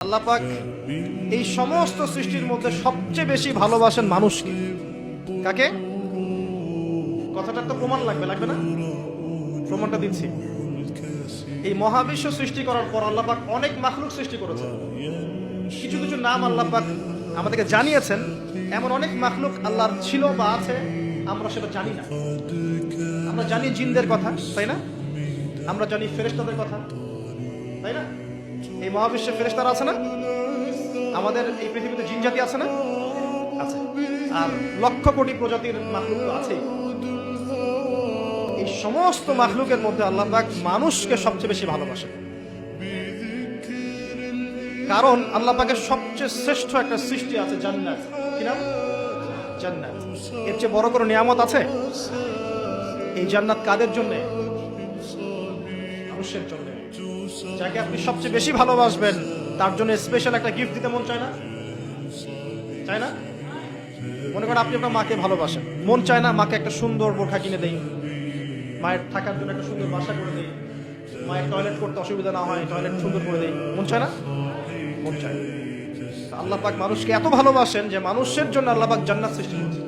আল্লাহ পাক এই সমস্ত সৃষ্টির মধ্যে সবচেয়ে বেশি ভালোবাসেন মানুষকে। কাকে? কথাটা তো প্রমাণ লাগবে না? প্রমাণটা দিচ্ছি। এই মহাবিশ্ব সৃষ্টি করার পর আল্লাহ পাক অনেক মাখলুক সৃষ্টি করেছেন। কিছু কিছু নাম আল্লাহ পাক আমাদেরকে জানিয়েছেন। এমন অনেক মাখলুক আল্লাহর ছিল বা আছে, আমরা সেটা জানি না। আমরা জানি জিনদের কথা, তাই না? আমরা জানি ফেরেশতাদের কথা, তাই না? এই মহাবিশ্বে ফেরেশতারা আছে না? আমাদের এই পৃথিবীতে জিন জাতি আছে না? আছে। আর লক্ষ কোটি প্রজাতির মাখলুক তো আছেই। এই সমস্ত মাখলুকের মধ্যে আল্লাহ পাক মানুষকে সবচেয়ে বেশি ভালোবাসেন। কারণ আল্লাহ পাকের সবচেয়ে শ্রেষ্ঠ একটা সৃষ্টি আছে জান্নাত। কি নাম? জান্নাত। এর চেয়ে বড় কোনো নিয়ামত আছে? এই জান্নাত কাদের জন্য? মানুষের জন্য। যাকে আপনি সবচেয়ে বেশি ভালোবাসবেন তার জন্য স্পেশাল একটা গিফট দিতে মন চায় না? চায় না? মনে করেন আপনি আপনার মাকে ভালোবাসেন, মন চায় না মাকে একটা সুন্দর বোরখা কিনে দেই, মায়ের থাকার জন্য একটা সুন্দর বাসা করে দেই, মায়ের টয়লেট করতে অসুবিধা না হয় টয়লেট সুন্দর করে দেই, মন চায় না? মন চায়। আল্লাহ পাক মানুষকে এত ভালোবাসেন যে মানুষের জন্য আল্লাহ পাক জান্নাত সৃষ্টি করেছেন।